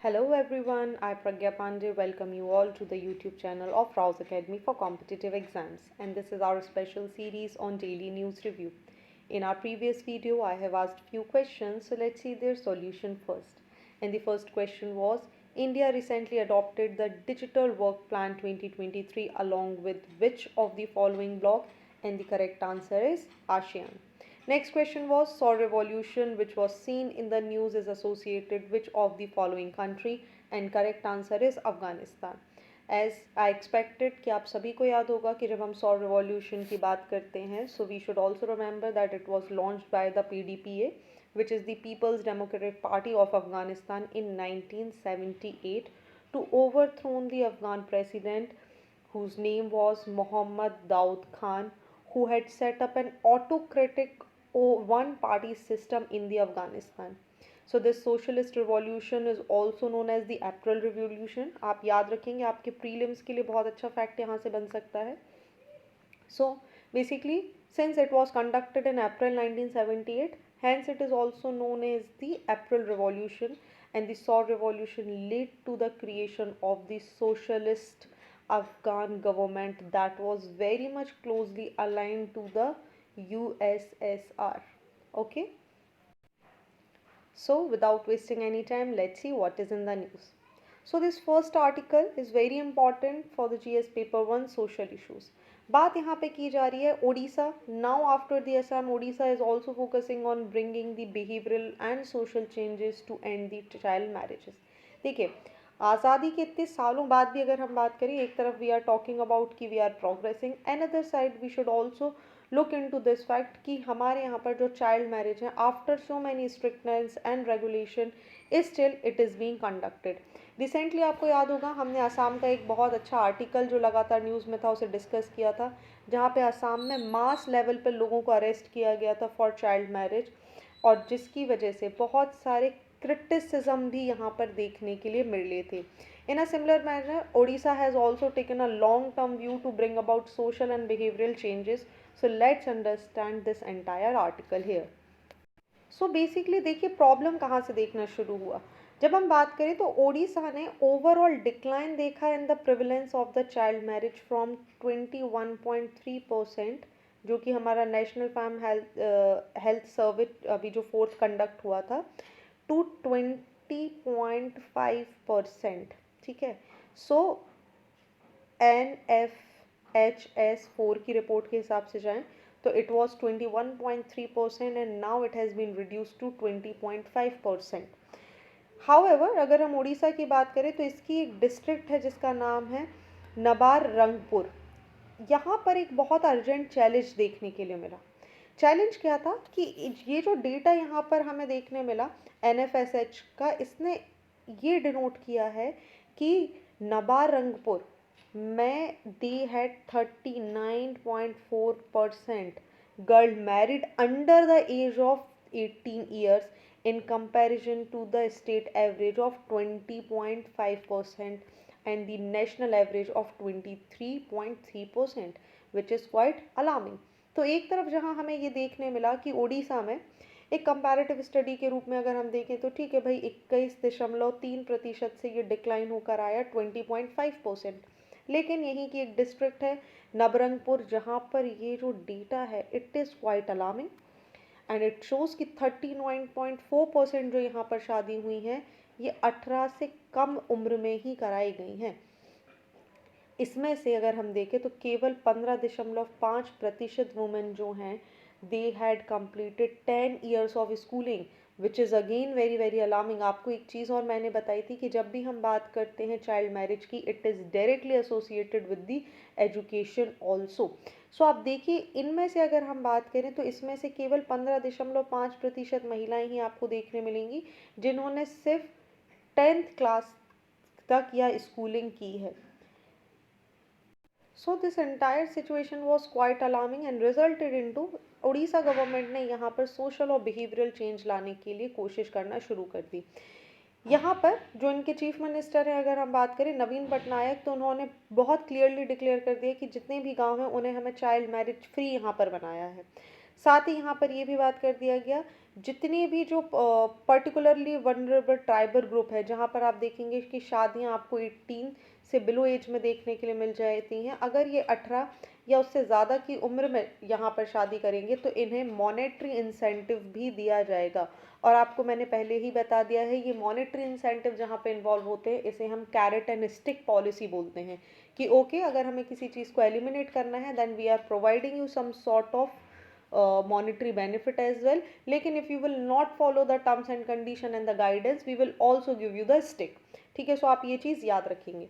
Hello everyone, I Pragya Pandey welcome you all to the YouTube channel of Rouse Academy for Competitive Exams, and this is our special series on daily news review. In our previous video I have asked few questions, so let's see their solution first. And the first question was, India recently adopted the Digital Work Plan 2023 along with which of the following bloc? And the correct answer is ASEAN. Next question was, Saur revolution which was seen in the news is associated which of the following country? And correct answer is Afghanistan. As I expected कि आप सभी को याद होगा कि जब हम सौर रिवॉल्यूशन की बात करते हैं, so we should also remember that it was launched by the PDPA, which is the People's Democratic Party of Afghanistan in 1978 to overthrow the Afghan president whose name was Mohammad Daud Khan, who had set up an autocratic one party system in the Afghanistan. So this socialist revolution is also known as the April Revolution. आप याद रखेंगे, आपके prelims के लिए बहुत अच्छा fact यहाँ से बन सकता है. So basically, since it was conducted in April 1978, hence it is also known as the April Revolution, and the Saur Revolution led to the creation of the socialist Afghan government that was very much closely aligned to the USSR. Okay. So without wasting any time, let's see what is in the news. So this first article is very important for the GS paper 1 social issues. बात यहाँ पे की जा रही है Odisha. Now after the Assam, Odisha is also focusing on bringing the behavioral and social changes to end the child marriages. देखिए, आज़ादी के इतने सालों बाद भी अगर हम बात करें, एक तरफ वी आर टॉकिंग अबाउट कि we are progressing, another side we should also look in to this fact कि हमारे यहाँ पर जो चाइल्ड मैरिज है after so many strictness and regulation still it is being conducted. Recently आपको याद होगा हमने आसाम का एक बहुत अच्छा आर्टिकल जो लगातार न्यूज़ में था उसे डिस्कस किया था, जहाँ पे आसाम में मास लेवल पर लोगों को अरेस्ट किया गया था फॉर चाइल्ड मैरिज, और जिसकी वजह से बहुत सारे क्रिटिसिज्म भी यहाँ पर देखने के लिए मिले थे. In a similar manner, Odisha has also taken a long-term view to bring about social and behavioral changes. So let's understand this entire article here. So basically देखिए प्रॉब्लम कहाँ से देखना शुरू हुआ. जब हम बात करें तो ओडिशा ने ओवरऑल डिक्लाइन देखा in the prevalence of the child marriage from 21.3%, जो कि हमारा नेशनल फैम हेल्थ सर्वे अभी जो फोर्थ कंडक्ट हुआ था, टू 20.5%. ठीक है. सो NFHS4 की रिपोर्ट के हिसाब से जाएं तो it was 21.3% and now it has been reduce to 20.5%. However अगर हम उड़ीसा की बात करें तो इसकी एक डिस्ट्रिक्ट है जिसका नाम है नबार रंगपुर. यहाँ पर एक बहुत अर्जेंट चैलेंज देखने के लिए मिला. चैलेंज क्या था कि ये जो डेटा यहाँ पर हमें देखने मिला NFSH का, इसने ये डिनोट किया है कि नबार रंगपुर में they had 39.4% girl married under the age of 18 years in comparison to the state average of 20.5% and the national average of 23.3%, which is quite alarming. तो एक तरफ जहाँ हमें ये देखने मिला कि ओडिशा में एक कंपैरेटिव स्टडी के रूप में अगर हम देखें तो ठीक है भाई 21.3% से ये डिक्लाइन होकर आया 20.5%, लेकिन यहीं की एक डिस्ट्रिक्ट है नबरंगपुर जहाँ पर ये जो डेटा है it is quite alarming and it shows कि 39.4% जो यहाँ पर शादी हुई हैं ये 18 से कम उम्र में ही कराई गई हैं. इसमें से अगर हम देखें तो केवल 15.5% वुमेन जो हैं they had completed 10 years of schooling, which is again very very alarming. आपको एक चीज़ और मैंने बताई थी कि जब भी हम बात करते हैं चाइल्ड मैरिज की, it is directly associated with the education also. So आप देखिए इनमें से अगर हम बात करें तो इसमें से केवल 15.5% महिलाएं ही आपको देखने मिलेंगी जिन्होंने सिर्फ 10th क्लास तक या स्कूलिंग की है. So this entire situation was quite alarming and resulted into Orissa government ने यहाँ पर सोशल और बिहेवियरल चेंज लाने के लिए कोशिश करना शुरू कर दी. यहाँ पर जो इनके चीफ मिनिस्टर हैं अगर हम बात करें नवीन पटनायक, तो उन्होंने बहुत क्लियरली डिक्लेयर कर दिया कि जितने भी गांव हैं उन्हें हमें चाइल्ड मैरिज फ्री यहाँ पर बनाया है. साथ ही यहाँ पर ये भी बात कर दिया गया जितने भी जो पर्टिकुलरली वनरेबल ट्राइबल ग्रुप है, जहाँ पर आप देखेंगे कि शादियाँ आपको 18 से बिलो एज में देखने के लिए मिल जाती हैं। अगर ये 18 या उससे ज़्यादा की उम्र में यहाँ पर शादी करेंगे तो इन्हें मॉनेटरी इंसेंटिव भी दिया जाएगा। और आपको मैंने पहले ही बता दिया है, ये मॉनेटरी इंसेंटिव जहाँ पे इन्वॉल्व होते हैं इसे हम कैरेट एंड स्टिक पॉलिसी बोलते हैं, कि ओके अगर हमें किसी चीज़ को एलिमिनेट करना है then we are providing you some sort of monetary benefit as well, लेकिन if you will not follow the terms and condition and the guidance we will also give you the stick। ठीक है, सो आप ये चीज़ याद रखेंगे।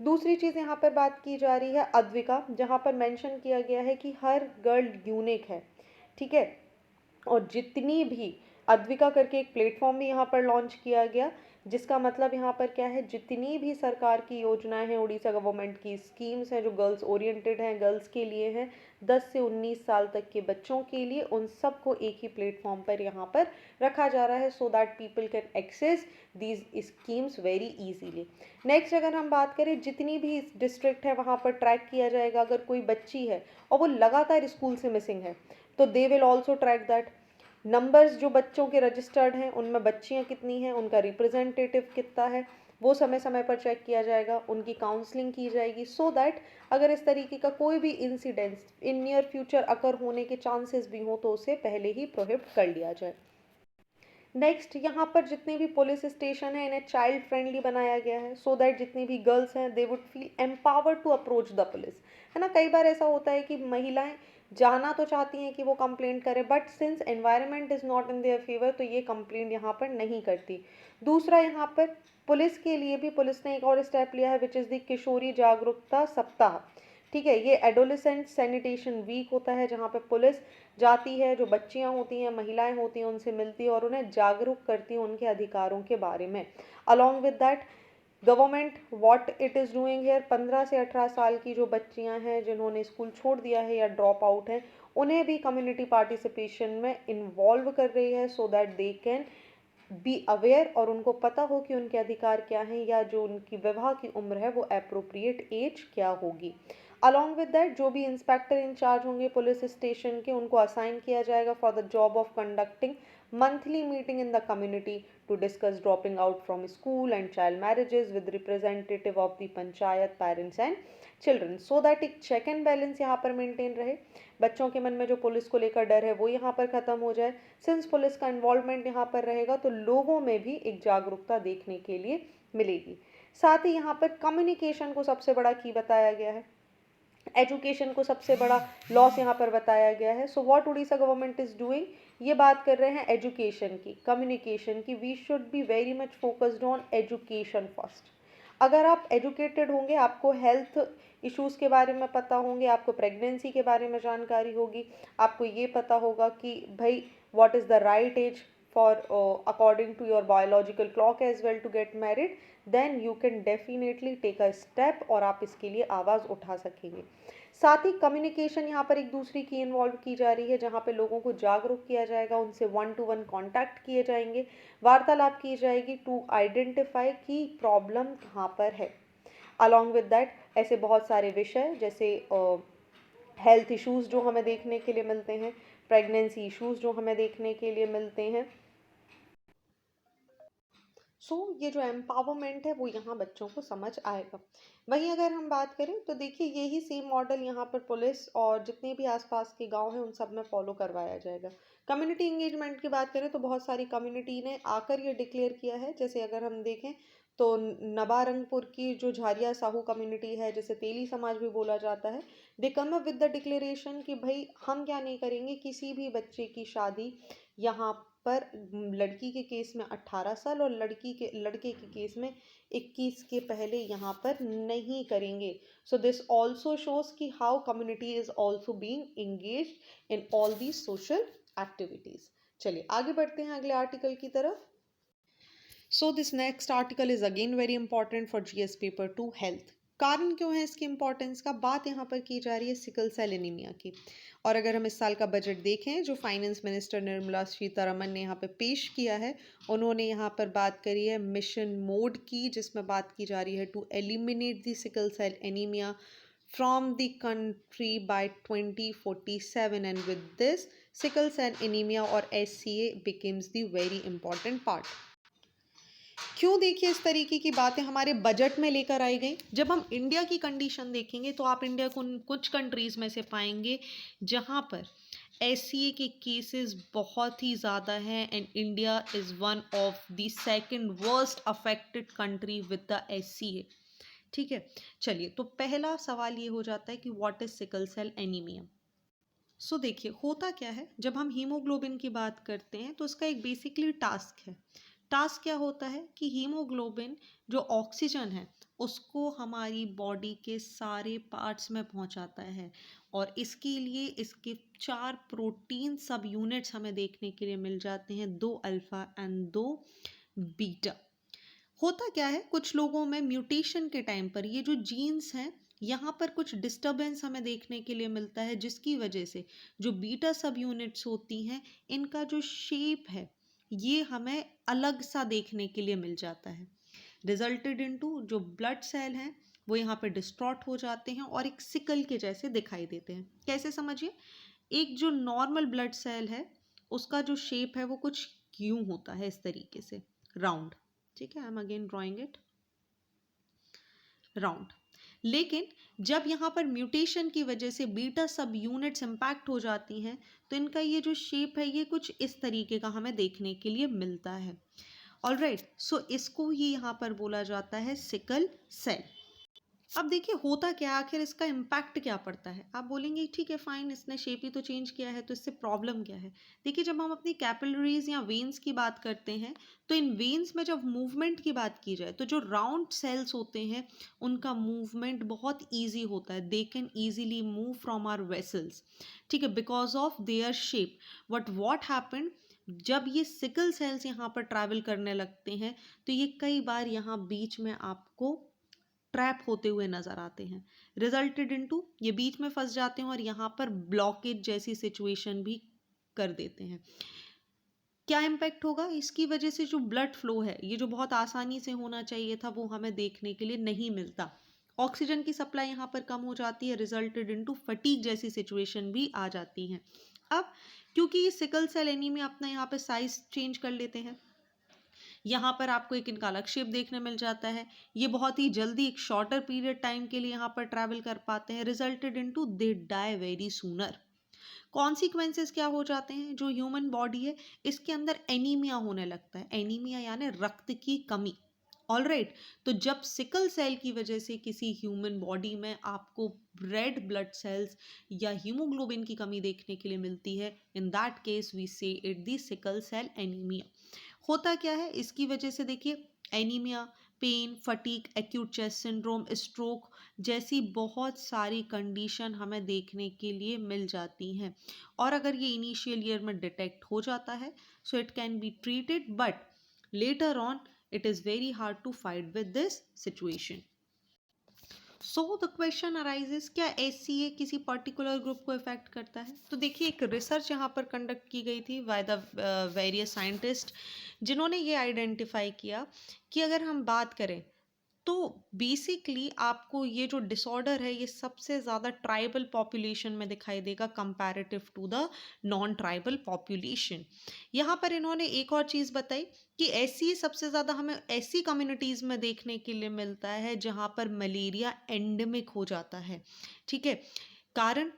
दूसरी चीज़ यहाँ पर बात की जा रही है अद्विका, जहाँ पर मेंशन किया गया है कि हर गर्ल यूनिक है। ठीक है, और जितनी भी अद्विका करके एक प्लेटफॉर्म भी यहाँ पर लॉन्च किया गया, जिसका मतलब यहाँ पर क्या है, जितनी भी सरकार की योजनाएं हैं, उड़ीसा गवर्नमेंट की स्कीम्स हैं जो गर्ल्स ओरिएंटेड हैं, गर्ल्स के लिए हैं, 10 से 19 साल तक के बच्चों के लिए, उन सबको एक ही प्लेटफॉर्म पर यहाँ पर रखा जा रहा है so that people can access these schemes very easily. Next अगर हम बात करें, जितनी भी डिस्ट्रिक्ट है वहाँ पर ट्रैक किया जाएगा, अगर कोई बच्ची है और वो लगातार स्कूल से मिसिंग है तो they will also track that. Numbers जो बच्चों के रजिस्टर्ड हैं उनमें बच्चियां कितनी हैं, उनका रिप्रेजेंटेटिव कितना है, वो समय समय पर चेक किया जाएगा, उनकी काउंसलिंग की जाएगी सो दैट अगर इस तरीके का कोई भी इंसिडेंस इन नियर फ्यूचर अकर होने के चांसेस भी हों तो उसे पहले ही प्रोहिबिट कर लिया जाए। नेक्स्ट यहाँ पर जितने भी पुलिस स्टेशन हैं इन्हें चाइल्ड फ्रेंडली बनाया गया है सो दैट जितनी भी गर्ल्स हैं they would feel empowered to approach the police. है ना, कई बार ऐसा होता है कि महिलाएं जाना तो चाहती हैं कि वो कंप्लेंट करें, but since environment is not in their favour तो ये कंप्लेंट यहाँ पर नहीं करती। दूसरा यहाँ पर पुलिस के लिए भी पुलिस ने एक और स्टेप लिया है विच इज़ द किशोरी जागरूकता सप्ताह। ठीक है, ये एडोलेसेंट सैनिटेशन वीक होता है जहाँ पे पुलिस जाती है, जो बच्चियाँ होती हैं, महिलाएं होती हैं, उनसे मिलती है और उन्हें जागरूक करती है उनके अधिकारों के बारे में। Along with that government what it is doing here, 15 से 18 साल की जो बच्चियां हैं जिन्होंने स्कूल छोड़ दिया है या ड्रॉप आउट हैं, उन्हें भी कम्युनिटी पार्टिसिपेशन में इन्वॉल्व कर रही है so that they can be aware और उनको पता हो कि उनके अधिकार क्या हैं या जो उनकी विवाह की उम्र है वो अप्रोप्रिएट एज क्या होगी। अलॉन्ग विद दैट जो भी इंस्पेक्टर इंचार्ज होंगे पुलिस स्टेशन के उनको असाइन किया जाएगा for the job of conducting monthly meeting in the community to discuss dropping out from school and child marriages with representative of the panchayat parents and children so that एक check and balance यहाँ पर maintain रहे, बच्चों के मन में जो police को लेकर डर है वो यहाँ पर ख़त्म हो जाए। सिंस पुलिस का इन्वॉल्वमेंट यहाँ पर रहेगा तो लोगों में भी एक जागरूकता देखने के लिए मिलेगी। साथ ही यहाँ पर कम्युनिकेशन को सबसे बड़ा की बताया गया है, एजुकेशन को सबसे बड़ा लॉस यहाँ पर बताया गया है। So what Orissa government is doing, ये बात कर रहे हैं एजुकेशन की, कम्युनिकेशन की। We should be very much focused on education first. अगर आप एजुकेटेड होंगे, आपको हेल्थ इश्यूज़ के बारे में पता होंगे, आपको प्रेगनेंसी के बारे में जानकारी होगी, आपको ये पता होगा कि भाई what is the right age for according to your biological clock as well to get married, then you can definitely take a step और आप इसके लिए आवाज़ उठा सकेंगे। साथ ही कम्युनिकेशन यहाँ पर एक दूसरी की इन्वॉल्व की जा रही है जहाँ पे लोगों को जागरूक किया जाएगा, उनसे 1-to-1 कॉन्टैक्ट किए जाएंगे, वार्तालाप की जाएगी टू आइडेंटिफाई की प्रॉब्लम कहाँ पर है। अलॉन्ग विद दैट ऐसे बहुत सारे विषय जैसे हेल्थ इश्यूज़ जो हमें देखने के लिए मिलते हैं, प्रेगनेंसी इश्यूज़ जो हमें देखने के लिए मिलते हैं, ये जो एम्पावरमेंट है वो यहाँ बच्चों को समझ आएगा। वहीं अगर हम बात करें तो देखिए यही सेम मॉडल यहाँ पर पुलिस और जितने भी आसपास के गांव हैं उन सब में फॉलो करवाया जाएगा। कम्युनिटी इंगेजमेंट की बात करें तो बहुत सारी कम्युनिटी ने आकर ये डिक्लेयर किया है, जैसे अगर हम देखें तो नबारंगपुर की जो झारिया साहू कम्युनिटी है, जिसे तेली समाज भी बोला जाता है, they come up with the declaration कि भाई हम क्या नहीं करेंगे, किसी भी बच्चे की शादी यहाँ पर लड़की के केस में 18 साल और लड़के के केस में 21 के पहले यहाँ पर नहीं करेंगे। सो दिस ऑल्सो शोज कि how community is also being engaged in all the social activities. चलिए आगे बढ़ते हैं अगले आर्टिकल की तरफ। So this next article is again very important for GS paper 2 health. कारण क्यों है इसकी इंपॉर्टेंस का, बात यहाँ पर की जा रही है सिकल सेल एनीमिया की। और अगर हम इस साल का बजट देखें जो फाइनेंस मिनिस्टर निर्मला सीतारमन ने यहाँ पे पेश किया है, उन्होंने यहाँ पर बात करी है मिशन मोड की, जिसमें बात की जा रही है to eliminate the sickle cell anaemia from the country by 2047 and with this sickle cell anemia और SCA becomes the very important part. क्यों देखिए इस तरीके की बातें हमारे बजट में लेकर आई गई। जब हम इंडिया की कंडीशन देखेंगे तो आप इंडिया को कुछ कंट्रीज़ में से पाएंगे जहाँ पर SCA के केसेस बहुत ही ज़्यादा हैं and India is one of the second worst affected country with the SCA। ठीक है, चलिए तो पहला सवाल ये हो जाता है कि what is sickle cell anaemia. So देखिए होता क्या है, जब हम हीमोग्लोबिन की बात करते हैं तो उसका एक बेसिकली टास्क है। टास्क क्या होता है कि हीमोग्लोबिन जो ऑक्सीजन है उसको हमारी बॉडी के सारे पार्ट्स में पहुंचाता है और इसके लिए इसके 4 प्रोटीन सब यूनिट्स हमें देखने के लिए मिल जाते हैं, 2 अल्फा एंड 2 बीटा। होता क्या है, कुछ लोगों में म्यूटेशन के टाइम पर ये जो जीन्स हैं यहाँ पर कुछ डिस्टरबेंस हमें देखने के लिए मिलता है, जिसकी वजह से जो बीटा सब यूनिट्स होती हैं इनका जो शेप है ये हमें अलग सा देखने के लिए मिल जाता है। रिजल्टेड इनटू जो ब्लड सेल हैं वो यहाँ पे डिस्ट्रॉट हो जाते हैं और एक सिकल के जैसे दिखाई देते हैं। कैसे समझिए, एक जो नॉर्मल ब्लड सेल है उसका जो शेप है वो कुछ यूं होता है, इस तरीके से राउंड। ठीक है, I am again drawing it round. लेकिन जब यहाँ पर म्यूटेशन की वजह से बीटा सब यूनिट्स इम्पैक्ट हो जाती हैं तो इनका ये जो शेप है ये कुछ इस तरीके का हमें देखने के लिए मिलता है। ऑलराइट, सो इसको ही यहाँ पर बोला जाता है सिकल सेल। अब देखिए होता क्या, आखिर इसका इम्पैक्ट क्या पड़ता है। आप बोलेंगे ठीक है फाइन, इसने शेप ही तो चेंज किया है तो इससे प्रॉब्लम क्या है। देखिए जब हम अपनी कैपिलरीज या वेन्स की बात करते हैं तो इन वेन्स में जब मूवमेंट की बात की जाए तो जो राउंड सेल्स होते हैं उनका मूवमेंट बहुत ईजी होता है, they can easily move from our vessels. ठीक है, because of their shape. But what happen, जब ये सिकल सेल्स यहाँ पर ट्रैवल करने लगते हैं तो ये कई बार यहाँ बीच में आपको ट्रैप होते हुए नजर आते हैं। रिजल्टेड इनटू ये बीच में फंस जाते हैं और यहाँ पर ब्लॉकेज जैसी सिचुएशन भी कर देते हैं। क्या इम्पैक्ट होगा, इसकी वजह से जो ब्लड फ्लो है ये जो बहुत आसानी से होना चाहिए था वो हमें देखने के लिए नहीं मिलता। ऑक्सीजन की सप्लाई यहाँ पर कम हो जाती है, रिजल्टेड इनटू फटीग जैसी सिचुएशन भी आ जाती है। अब क्योंकि ये सिकल सेल एनीमिया अपना यहाँ पे साइज चेंज कर लेते हैं, यहाँ पर आपको एक इनका अलग शेप देखने मिल जाता है। ये बहुत ही जल्दी एक शॉर्टर पीरियड टाइम के लिए यहाँ पर ट्रैवल कर पाते हैं, resulted into they die very sooner. Consequences क्या हो जाते हैं, जो ह्यूमन बॉडी है इसके अंदर एनीमिया होने लगता है। एनीमिया यानी रक्त की कमी। ऑलराइट, तो जब सिकल सेल की वजह से किसी ह्यूमन बॉडी में आपको रेड ब्लड सेल्स या हीमोग्लोबिन की कमी देखने के लिए मिलती है, in that case we say it the sickle cell anaemia. होता क्या है इसकी वजह से, देखिए anaemia, pain, fatigue, acute chest syndrome, stroke जैसी बहुत सारी कंडीशन हमें देखने के लिए मिल जाती हैं। और अगर ये इनिशियल ईयर में डिटेक्ट हो जाता है so it can be treated, but later on it is very hard to fight with this situation. So the question arises, क्या SCA किसी पर्टिकुलर ग्रुप को इफेक्ट करता है। तो देखिए एक रिसर्च यहाँ पर कंडक्ट की गई थी बाय द वेरियस साइंटिस्ट, जिन्होंने ये आइडेंटिफाई किया कि अगर हम बात करें तो बेसिकली आपको ये जो डिसऑर्डर है ये सबसे ज़्यादा ट्राइबल पॉपुलेशन में दिखाई देगा comparative to the non tribal population. यहाँ पर इन्होंने एक और चीज़ बताई कि ऐसी सबसे ज़्यादा हमें ऐसी कम्युनिटीज़ में देखने के लिए मिलता है जहाँ पर मलेरिया एंडेमिक हो जाता है। ठीक है, कारण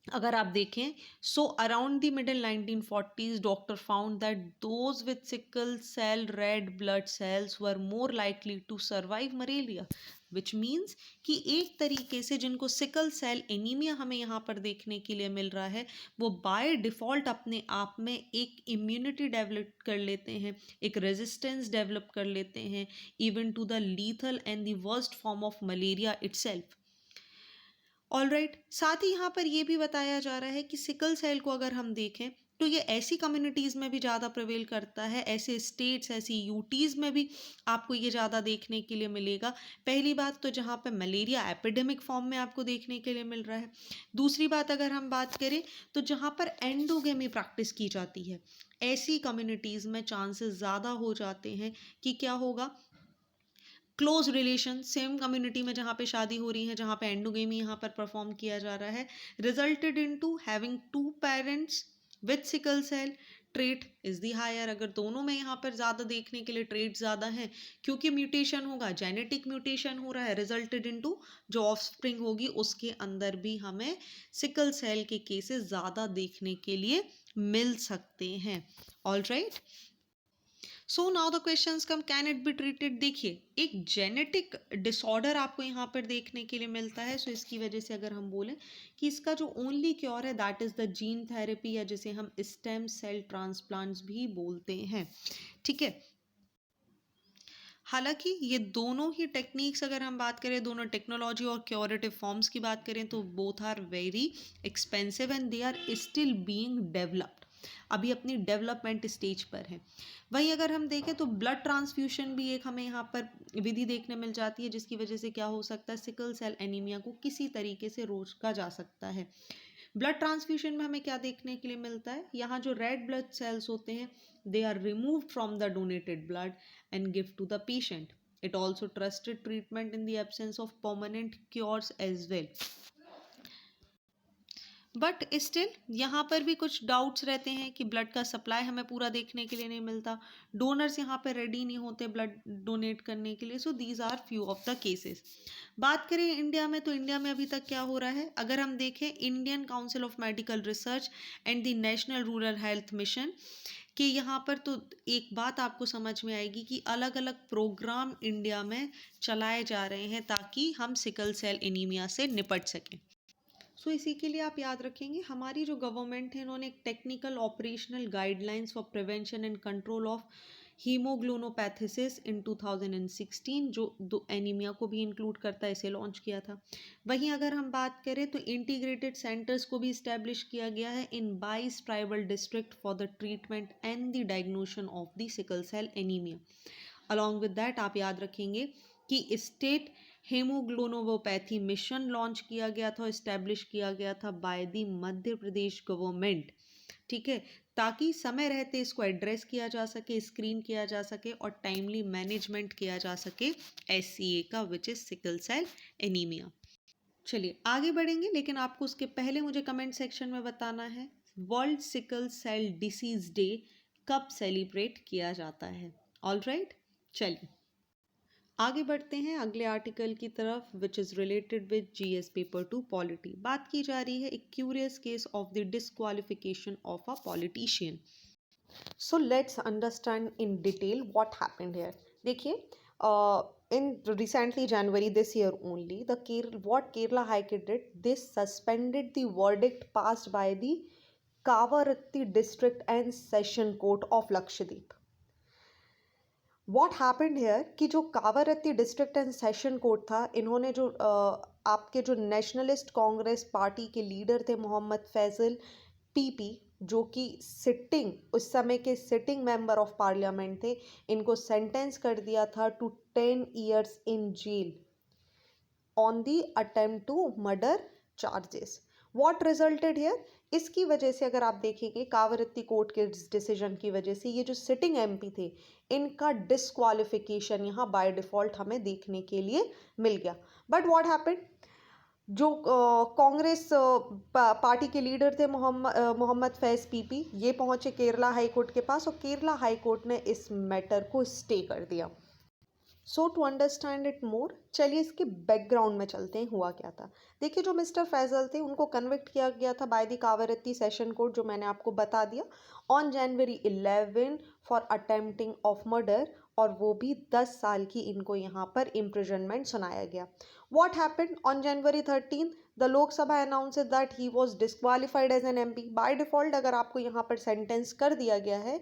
अगर आप देखें, so around the middle 1940s doctor found that those with sickle cell red blood cells were more likely to survive malaria, which means कि एक तरीके से जिनको सिकल सेल एनीमिया हमें यहाँ पर देखने के लिए मिल रहा है वो बाय डिफ़ॉल्ट अपने आप में एक इम्यूनिटी डेवलप कर लेते हैं, एक रेजिस्टेंस डेवलप कर लेते हैं even to the lethal and the worst form of malaria itself. Alright, साथ ही यहाँ पर यह भी बताया जा रहा है कि सिकल सेल को अगर हम देखें तो ये ऐसी कम्युनिटीज़ में भी ज़्यादा प्रिवेल करता है, ऐसे स्टेट्स, ऐसी यूटीज़ में भी आपको ये ज़्यादा देखने के लिए मिलेगा। पहली बात तो जहाँ पे मलेरिया एपिडेमिक फॉर्म में आपको देखने के लिए मिल रहा है। दूसरी बात अगर हम बात करें तो जहाँ पर एंडोगेमी प्रैक्टिस की जाती है, ऐसी कम्युनिटीज़ में चांसेस ज़्यादा हो जाते हैं कि क्या होगा, क्लोज रिलेशन, सेम कम्युनिटी में जहाँ पे शादी हो रही है, जहाँ पे एंडोगेमी यहाँ पर परफॉर्म किया जा रहा है, resulted into having 2 parents with sickle cell trait is the higher, अगर दोनों में यहाँ पर ज़्यादा देखने के लिए ट्रेट ज़्यादा है, क्योंकि म्यूटेशन होगा, जेनेटिक म्यूटेशन हो रहा है, रिजल्टेड इनटू जो ऑफस्प्रिंग होगी उसके अंदर भी हमें सिकल सेल के केसेस ज़्यादा देखने के लिए मिल सकते हैं। All right, so now the questions come, can it be treated. देखिए, एक जेनेटिक डिसऑर्डर आपको यहाँ पर देखने के लिए मिलता है, सो इसकी वजह से अगर हम बोलें कि इसका जो ओनली क्योर है that is the gene therapy, या जिसे हम स्टेम सेल ट्रांसप्लांट्स भी बोलते हैं। ठीक है, हालांकि ये दोनों ही टेक्निक्स, अगर हम बात करें दोनों टेक्नोलॉजी और क्योरेटिव फॉर्म्स की बात करें, तो both are very expensive and they are still being developed, अभी अपनी डेवलपमेंट स्टेज पर है। वहीं अगर हम देखें तो ब्लड ट्रांसफ्यूशन भी एक हमें यहाँ पर विधि देखने मिल जाती है, जिसकी वजह से क्या हो सकता है, सिकल सेल एनीमिया को किसी तरीके से रोका जा सकता है। ब्लड ट्रांसफ्यूशन में हमें क्या देखने के लिए मिलता है, यहाँ जो रेड ब्लड सेल्स होते हैं they are removed from the donated blood and give to the patient. It also trusted treatment in the absence of permanent cures as well. But still यहाँ पर भी कुछ डाउट्स रहते हैं कि ब्लड का सप्लाई हमें पूरा देखने के लिए नहीं मिलता, डोनर्स यहाँ पर रेडी नहीं होते ब्लड डोनेट करने के लिए। So these are few of the cases. बात करें इंडिया में, तो इंडिया में अभी तक क्या हो रहा है, अगर हम देखें Indian council of medical research and the national rural health mission कि यहाँ पर तो एक बात आपको समझ में आएगी कि अलग अलग प्रोग्राम इंडिया में चलाए जा रहे हैं ताकि हम सिकल सेल एनीमिया से निपट सकें। सो इसी के लिए आप याद रखेंगे, हमारी जो गवर्नमेंट है इन्होंने एक technical operational guidelines for prevention and control of haemoglobinopathies in 2016, जो एनीमिया को भी इंक्लूड करता है, इसे लॉन्च किया था। वहीं अगर हम बात करें तो इंटीग्रेटेड सेंटर्स को भी इस्टेब्लिश किया गया है in 22 tribal district for the treatment and the diagnosis of the sickle cell anaemia. Along with that आप याद रखेंगे कि स्टेट हेमोग्लोनोपैथी मिशन लॉन्च किया गया था, इस्टेब्लिश किया गया था by the Madhya Pradesh government. ठीक है, ताकि समय रहते इसको एड्रेस किया जा सके, स्क्रीन किया जा सके और टाइमली मैनेजमेंट किया जा सके SCA का, which is sickle cell anaemia. चलिए आगे बढ़ेंगे, लेकिन आपको उसके पहले मुझे कमेंट सेक्शन में बताना है world sickle cell disease day कब सेलिब्रेट किया जाता है। ऑल राइट, चलिए आगे बढ़ते हैं अगले आर्टिकल की तरफ, which is related with GS paper 2 polity. बात की जा रही है एक curious case of the disqualification of a politician. So let's understand in detail what happened here. देखिए, in recently January this year only, what Kerala High Court did, they suspended the verdict passed by the Kavaratti District and Session Court of Lakshadweep. What happened here कि जो Kavaratti district and session court था, इन्होंने जो आपके जो nationalist Congress party के leader थे Mohammad Faizal PP, जो कि उस समय के सिटिंग मेंबर ऑफ पार्लियामेंट थे, इनको सेंटेंस कर दिया था to 10 years in jail on the attempt to murder charges. What resulted here, इसकी वजह से अगर आप देखेंगे कावरत्ती कोर्ट के डिसीजन की वजह से ये जो सिटिंग MP थे इनका डिस्क्वालिफिकेशन यहाँ बाय डिफ़ॉल्ट हमें देखने के लिए मिल गया। बट व्हाट हैपेंड, जो कांग्रेस पार्टी के लीडर थे मोहम्मद फैज PP, ये पहुंचे केरला हाई कोर्ट के पास और केरला हाई कोर्ट ने इस मैटर को स्टे कर दिया। सो टू अंडरस्टैंड इट मोर, चलिए इसके बैकग्राउंड में चलते हैं, हुआ क्या था। देखिए, जो मिस्टर फैजल थे उनको कन्विक्ट किया गया था by the Kavaratti session court, जो मैंने आपको बता दिया, on January 11 for attempting of murder, और वो भी 10 साल की इनको यहाँ पर इम्प्रिजनमेंट सुनाया गया। What happened on January 13, the Lok Sabha announced that he was disqualified as an MP। By default अगर आपको यहाँ पर सेंटेंस कर दिया गया है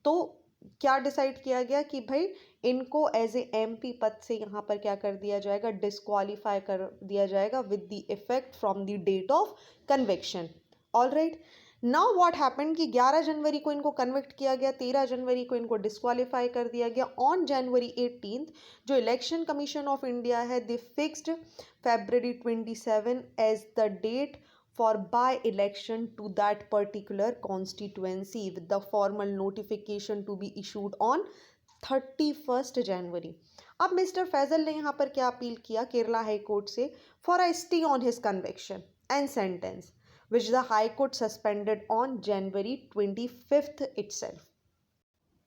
तो क्या डिसाइड किया गया कि भाई इनको एज ए MP पद से यहाँ पर क्या कर दिया जाएगा, डिस्क्वालीफाई कर दिया जाएगा with the effect from the date of conviction. All right, now what happened कि 11 जनवरी को इनको कन्विक्ट किया गया, 13 जनवरी को इनको डिस्क्वालीफाई कर दिया गया। ऑन January 18 जो इलेक्शन कमीशन ऑफ इंडिया है, they fixed February 27 as the date for by-election to that particular constituency with the formal notification to be issued on 31st January। अब मिस्टर फैजल ने यहाँ पर क्या अपील किया केरला हाई कोर्ट से, for a stay on his conviction and sentence, which the High Court suspended on January 25th itself.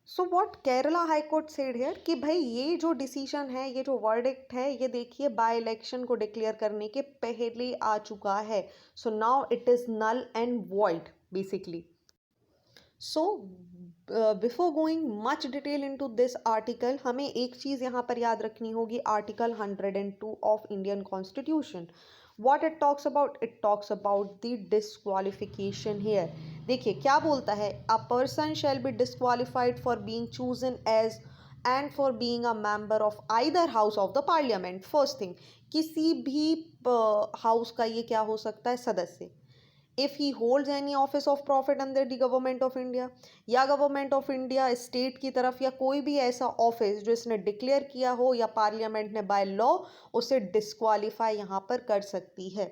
So what Kerala high court said here कि भाई ये जो डिसीजन है, ये जो वर्डिक्ट है, ये देखिए बाय इलेक्शन को डिक्लेयर करने के पहले आ चुका है. So now it is null and void basically. So before going much detail into this article, हमें एक चीज़ यहाँ पर याद रखनी होगी. Article 102 of Indian constitution, what it talks about the disqualification here. देखिए क्या बोलता है, a person shall be disqualified for being chosen as and for being a member of either house of the parliament. First thing, किसी भी house का ये क्या हो सकता है, सदस्य. If he holds any office of profit under the government of India, या गवर्नमेंट ऑफ इंडिया स्टेट की तरफ, या कोई भी ऐसा ऑफिस जो इसने डिक्लेयर किया हो या पार्लियामेंट ने बाय लॉ उसे डिस्क्वालीफाई यहाँ पर कर सकती है.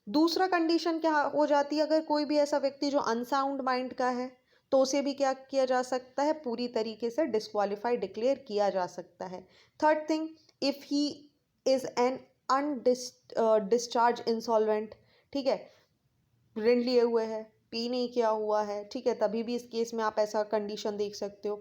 दूसरा कंडीशन क्या हो जाती है, अगर कोई भी ऐसा व्यक्ति जो अनसाउंड माइंड का है तो उसे भी क्या किया जा सकता है, पूरी तरीके से डिस्क्वालीफाई डिक्लेयर किया जा सकता है. Third thing, if he is an undischarged insolvent, ठीक है, ऋण लिए हुए है, पे नहीं किया हुआ है, ठीक है, तभी भी इस केस में आप ऐसा कंडीशन देख सकते हो.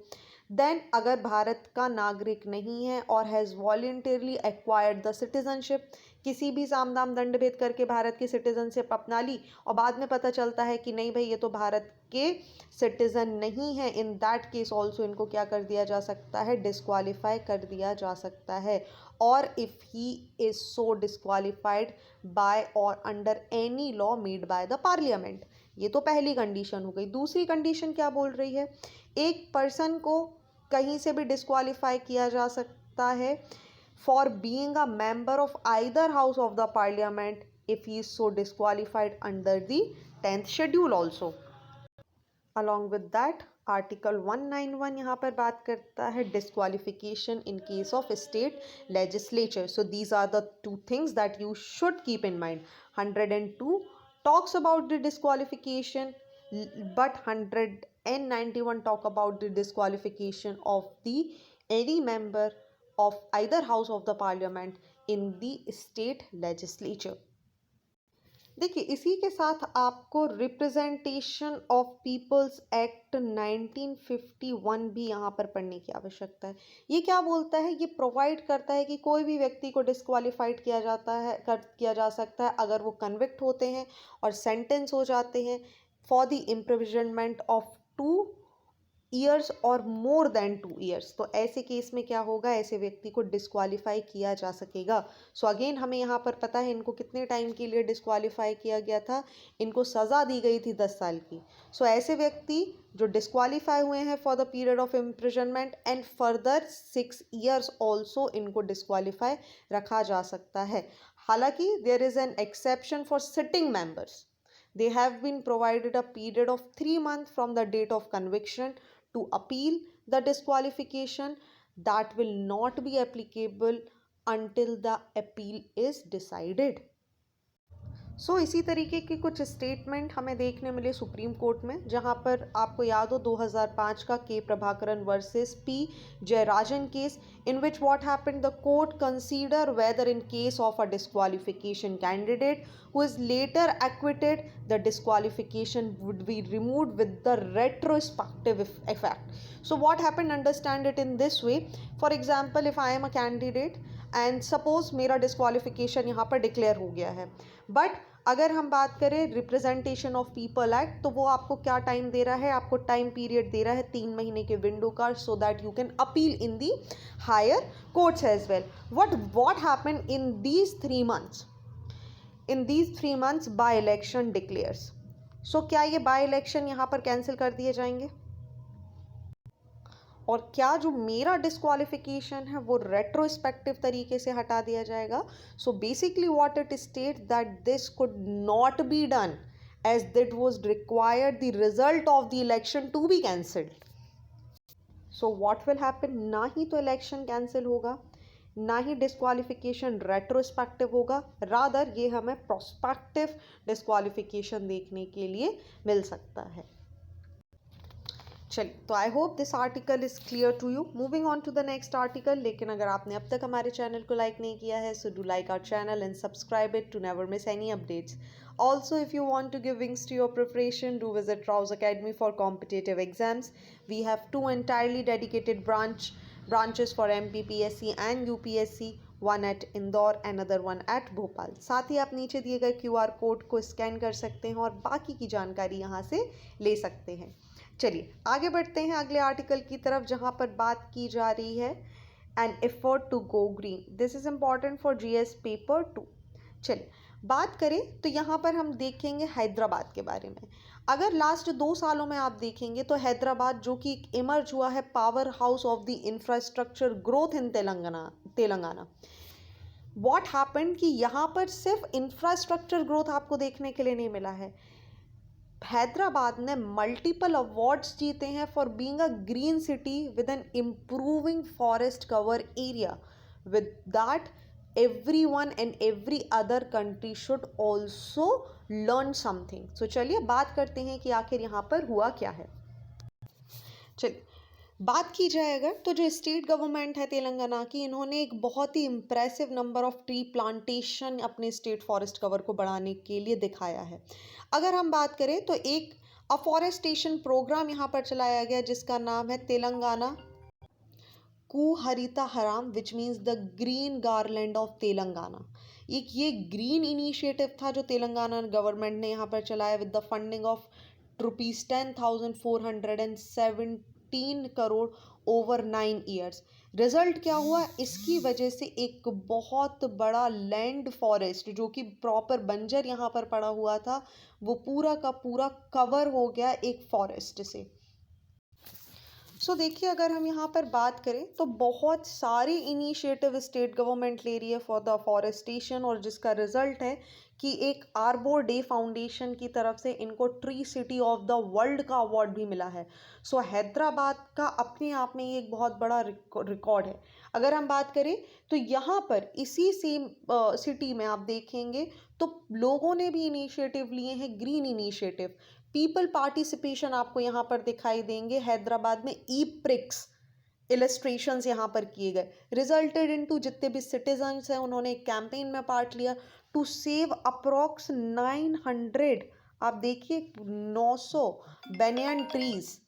देन अगर भारत का नागरिक नहीं है और has voluntarily acquired the citizenship, किसी भी साम दाम दंड भेद करके भारत की सिटीजनशिप अपना ली और बाद में पता चलता है कि नहीं भाई ये तो भारत के सिटीजन नहीं है, इन दैट केस ऑल्सो इनको क्या कर दिया जा सकता है, डिस्क्वालीफाई कर दिया जा सकता है. और if he is so disqualified by or under any law made by the parliament. ये तो पहली कंडीशन हो गई. दूसरी कंडीशन क्या बोल रही है, एक पर्सन को कहीं से भी डिस्क्वालीफाई किया जा सकता है for being a member of either house of the parliament if he is so disqualified under the 10th schedule also. Along with that article 191 यहाँ पर बात करता है disqualification in case of state legislature. So these are the two things that you should keep in mind. 102 talks about the disqualification, but 191 talk about the disqualification of the any member of either house of the parliament in the state legislature. देखिए इसी के साथ आपको representation of peoples act 1951 भी यहाँ पर पढ़ने की आवश्यकता है. ये क्या बोलता है, ये प्रोवाइड करता है कि कोई भी व्यक्ति को डिस्क्वालीफाइड किया जा सकता है अगर वो कन्विक्ट होते हैं और सेंटेंस हो जाते हैं for the imprisonment of 2 years और मोर देन 2 ईयर्स. तो ऐसे केस में क्या होगा, ऐसे व्यक्ति को डिस्क्वालीफाई किया जा सकेगा. सो अगेन हमें यहाँ पर पता है इनको कितने टाइम के लिए डिस्क्वालीफाई किया गया था, इनको सज़ा दी गई थी 10 साल की. सो ऐसे व्यक्ति जो डिस्क्वालीफाई हुए हैं for the period of imprisonment and further 6 years also इनको डिस्क्वालीफाई रखा जा सकता है. हालांकि there is an exception for sitting members. They have been provided a period of 3 months from the date of conviction to appeal the disqualification. That will not be applicable until the appeal is decided. सो इसी तरीके की कुछ statement हमें देखने मिले supreme court में, जहां पर आपको याद हो 2005 का K Prabhakaran versus P Jayarajan case, in which what happened, the court consider whether in case of a disqualification candidate who is later acquitted, the disqualification would be removed with the retrospective effect. So what happened, understand it in this way. For example, if I am a candidate and suppose मेरा disqualification यहाँ पर declare हो गया है, but अगर हम बात करें रिप्रेजेंटेशन ऑफ पीपल एक्ट, तो वो आपको क्या टाइम दे रहा है, आपको टाइम पीरियड दे रहा है 3 महीने के विंडो का, so that you can appeal in the higher courts as well. what happened in these 3 months? In these 3 months by election declares. So क्या ये बाय इलेक्शन यहाँ पर कैंसिल कर दिए जाएंगे, और क्या जो मेरा डिस्क्वालिफिकेशन है वो रेट्रोस्पेक्टिव तरीके से हटा दिया जाएगा. So basically what it state that this could not be done as that was required the result of the election to be cancelled. So what will happen, ना ही तो इलेक्शन कैंसिल होगा, ना ही डिस्क्वालिफिकेशन रेट्रोस्पेक्टिव होगा, rather ये हमें prospective disqualification देखने के लिए मिल सकता है. चलिए, तो I hope this article is clear to you. Moving on to the next article. लेकिन अगर आपने अब तक हमारे चैनल को लाइक नहीं किया है, so do like our channel and subscribe it to never miss any updates. Also, if you want to give wings to your preparation, do visit Rouse Academy for competitive exams. We have two entirely dedicated branches for MPPSC and UPSC, one at Indore another one at Bhopal. साथ ही आप नीचे दिए गए QR code को scan कर सकते हैं और बाकी की जानकारी यहाँ से ले सकते हैं. चलिए आगे बढ़ते हैं अगले आर्टिकल की तरफ, जहाँ पर बात की जा रही है an effort to go green. This is important for GS paper 2. चलिए बात करें तो यहाँ पर हम देखेंगे हैदराबाद के बारे में. अगर लास्ट 2 सालों में आप देखेंगे तो हैदराबाद जो कि इमर्ज हुआ है power house of the infrastructure growth in Telangana. What happened कि यहाँ पर सिर्फ इंफ्रास्ट्रक्चर ग्रोथ आपको देखने के लिए नहीं मिला है. हैदराबाद ने मल्टीपल अवार्ड्स जीते हैं for being a green city with an improving forest cover area. With that everyone and every other country should also learn something. So चलिए बात करते हैं कि आखिर यहाँ पर हुआ क्या है. चलिए बात की जाए अगर तो जो स्टेट गवर्नमेंट है तेलंगाना की, इन्होंने एक बहुत ही impressive number of tree plantation अपने स्टेट फॉरेस्ट कवर को बढ़ाने के लिए दिखाया है. अगर हम बात करें तो एक अफॉरेस्टेशन प्रोग्राम यहाँ पर चलाया गया जिसका नाम है तेलंगाना कू हरिता हराम, which means the green garland of Telangana. एक ये ग्रीन इनिशिएटिव था जो तेलंगाना गवर्नमेंट ने यहाँ पर चलाया with the funding of ₹10,417 crore over 9 years. Result क्या हुआ, इसकी वजह से एक बहुत बड़ा लैंड फॉरेस्ट जो कि प्रॉपर बंजर यहाँ पर पड़ा हुआ था वो पूरा का पूरा कवर हो गया एक फॉरेस्ट से. सो देखिए अगर हम यहाँ पर बात करें तो बहुत सारी इनिशिएटिव स्टेट गवर्नमेंट ले रही है फॉर द फॉरेस्टेशन, और जिसका रिजल्ट है कि एक आर्बोर डे फाउंडेशन की तरफ से इनको tree city of the world का अवार्ड भी मिला है. सो हैदराबाद का अपने आप में एक बहुत बड़ा रिकॉर्ड है. अगर हम बात करें तो यहाँ पर इसी सेम सिटी में आप देखेंगे तो लोगों ने भी इनिशिएटिव लिए हैं, ग्रीन इनिशिएटिव. पीपल पार्टिसिपेशन आपको यहाँ पर दिखाई देंगे. हैदराबाद में ई प्रिक्स इलस्ट्रेशंस यहाँ पर किए गए. रिजल्टेड इनटू जितने भी सिटीजन्स हैं उन्होंने एक कैंपेन में पार्ट लिया टू सेव अप्रॉक्स 900, आप देखिए 900 बेनियन ट्रीज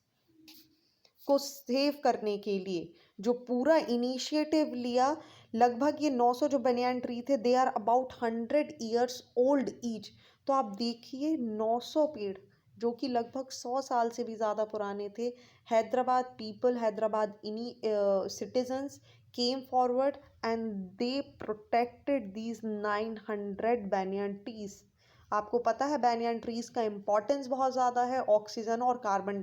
को सेव करने के लिए जो पूरा इनिशिएटिव लिया. लगभग ये 900 जो बेनियन ट्री थे they are about 100 years old each. तो आप देखिए 900 पेड़ जो कि लगभग 100 साल से भी ज़्यादा पुराने थे. Hyderabad people, Hyderabad citizens came forward and they protected these 900 banyan trees. आपको पता है बैनियन ट्रीज का इम्पोर्टेंस बहुत ज़्यादा है ऑक्सीजन और कार्बन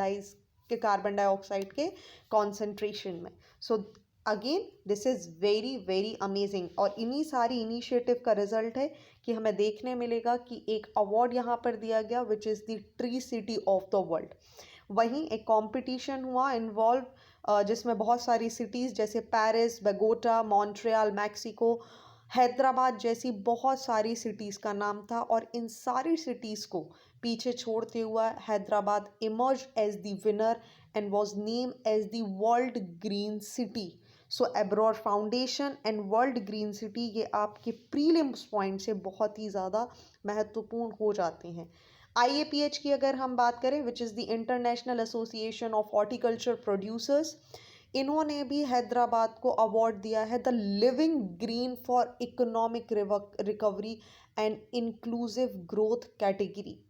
डाइऑक्साइड के कॉन्सेंट्रेशन में. So again this is very very amazing. और इन्हीं सारी इनिशिएटिव का रिजल्ट है कि हमें देखने मिलेगा कि एक अवार्ड यहाँ पर दिया गया which is the tree city of the world. वहीं एक कंपटीशन हुआ इन्वॉल्व जिसमें बहुत सारी सिटीज़ जैसे Paris, Bogota, Montreal, Mexico, Hyderabad जैसी बहुत सारी सिटीज़ का नाम था. और इन सारी सिटीज़ को पीछे छोड़ते हुआ Hyderabad emerge as the winner and was name as the world green city. So abroad foundation and world green city ये आपके प्रीलिम्स पॉइंट से बहुत ही ज़्यादा महत्वपूर्ण हो जाते हैं. IAPH की अगर हम बात करें which is the international association of horticulture producers, इन्होंने भी हैदराबाद को अवार्ड दिया है the living green for economic recovery and inclusive growth category.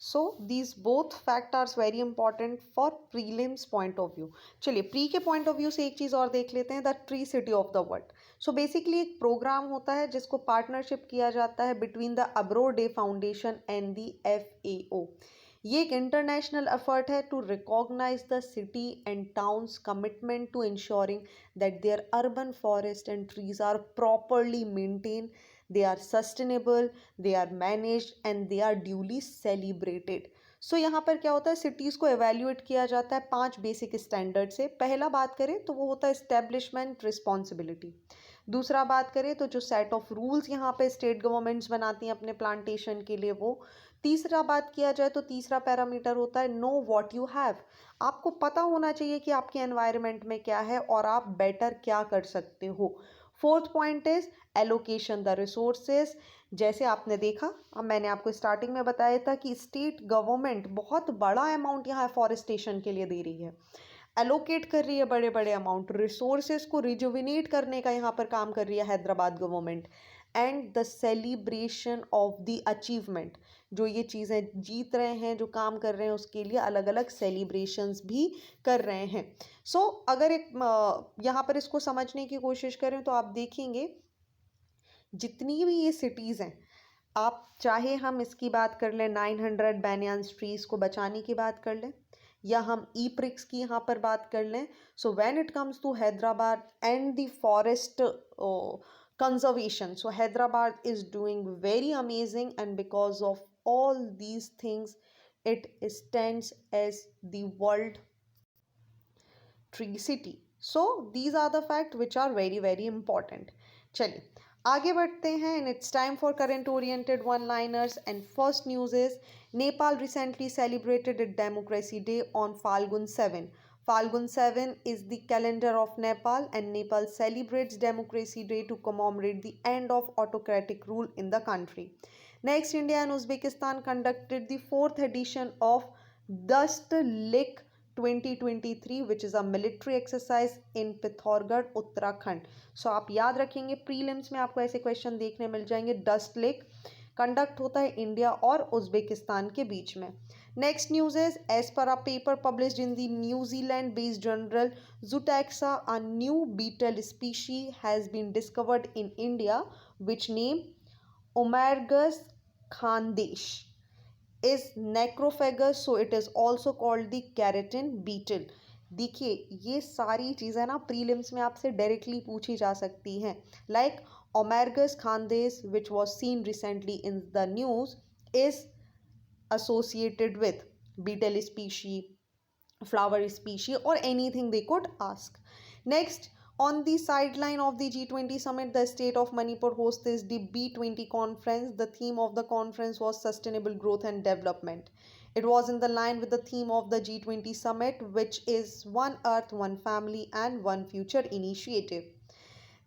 So these both factors very important for prelims point of view. चलिए प्री के point of view से एक चीज़ और देख लेते हैं, the tree city of the world. So basically एक programme होता है जिसको पार्टनरशिप किया जाता है between the Arbor Day Foundation and the FAO. ये एक इंटरनेशनल एफर्ट है to recognise the city and towns commitment to ensuring that their urban forest and trees are properly maintain, they are sustainable, they are managed and they are duly celebrated. सो यहाँ पर क्या होता है, cities को evaluate किया जाता है 5 basic standard से. पहला बात करें तो वो होता है इस्टेब्लिशमेंट रिस्पॉन्सिबिलिटी. दूसरा बात करें तो जो सेट ऑफ रूल्स यहाँ पे स्टेट गवर्नमेंट्स बनाती हैं अपने प्लांटेशन के लिए वो. तीसरा बात किया जाए तो तीसरा पैरामीटर होता है नो व्हाट यू हैव. आपको पता होना चाहिए कि आपके एनवायरनमेंट में क्या है और आप बेटर क्या कर सकते हो. Fourth point is allocation the resources. जैसे आपने देखा, अब मैंने आपको स्टार्टिंग में बताया था कि स्टेट गवर्नमेंट बहुत बड़ा अमाउंट यहाँ फॉरेस्टेशन के लिए दे रही है, एलोकेट कर रही है बड़े बड़े अमाउंट, रिसोर्सेज को रिजुविनेट करने का यहाँ पर काम कर रही है Hyderabad government. And the celebration of the achievement, जो ये चीज़ें जीत रहे हैं, जो काम कर रहे हैं, उसके लिए अलग अलग सेलिब्रेशंस भी कर रहे हैं। सो अगर एक यहाँ पर इसको समझने की कोशिश करें तो आप देखेंगे जितनी भी ये सिटीज़ हैं, आप चाहे हम इसकी बात कर लें 900 बैनियान ट्रीज को बचाने की बात कर लें, या हम ई प्रिक्स की यहाँ पर बात कर लें। So when it comes to Hyderabad and the forest conservation, so Hyderabad is doing very amazing, and because of all these things it stands as the world tree city. So these are the facts which are very very important. चलिए आगे बढ़ते हैं, and it's time for current oriented one liners. And first news is Nepal recently celebrated its democracy day on Falgun 7. Falgun 7 is the calendar of Nepal, and Nepal celebrates Democracy Day to commemorate the end of autocratic rule in the country. Next, India and Uzbekistan conducted the 4th edition of Dust Lick 2023, which is a military exercise in Pithoragarh, Uttarakhand. So आप याद रखेंगे, prelims में आपको ऐसे question देखने मिल जाएंगे। Dust lake conduct होता है इंडिया और उज्बेकिस्तान के बीच में। Next news is, as per a paper published in the New Zealand-based journal Zootaxa, a new beetle species has been discovered in India, which name Omargus khandesh is necrophagous, so it is also called the keratin beetle. देखिए ये सारी चीज़ें ना prelims में आपसे directly पूछी जा सकती हैं। Like Omargus khandesh, which was seen recently in the news, is associated with beetle species, flower species, or anything they could ask. Next, on the sideline of the G20 summit, the state of Manipur hosted the B20 conference. The theme of the conference was sustainable growth and development. It was in the line with the theme of the G20 summit, which is One Earth, One Family, and One Future initiative.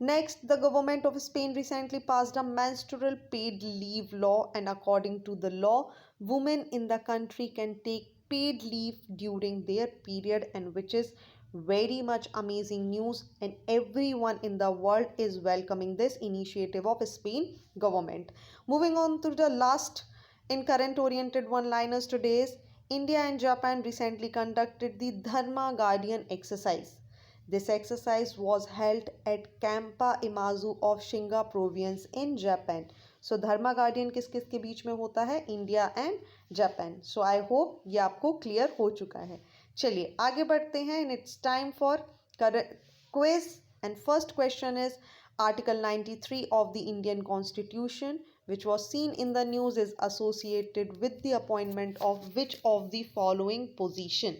Next, the government of Spain recently passed a menstrual paid leave law, and according to the law, women in the country can take paid leave during their period, and which is very much amazing news, and everyone in the world is welcoming this initiative of Spain government. Moving on to the last in current oriented one liners today is India and Japan recently conducted the Dharma Guardian exercise. This exercise was held at Campa Imazu of Shinga province in Japan. So Dharma Guardian किस किस के बीच में होता है? India and Japan. So I hope ये आपको clear हो चुका है। चलिए आगे बढ़ते हैं, and it's time for quiz. And first question is Article 93 of the Indian Constitution, which was seen in the news, is associated with the appointment of which of the following position?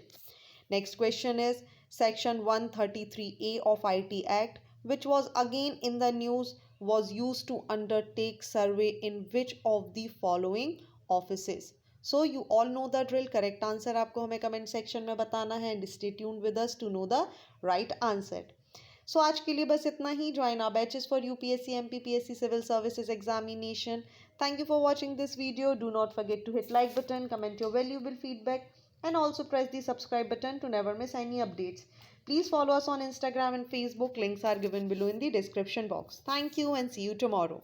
Next question is Section 133A of IT Act, which was again in the news, was used to undertake survey in which of the following offices? So you all know the drill. Correct answer आपको हमें comment section में बताना है, and stay tuned with us to know the right answer. So आज के लिए बस इतना ही. Join our batches for UPSC, MPPSC Civil Services examination. Thank you for watching this video. Do not forget to hit like button, comment your valuable feedback, and also press the subscribe button to never miss any updates. Please follow us on Instagram and Facebook. Links are given below in the description box. Thank you and see you tomorrow.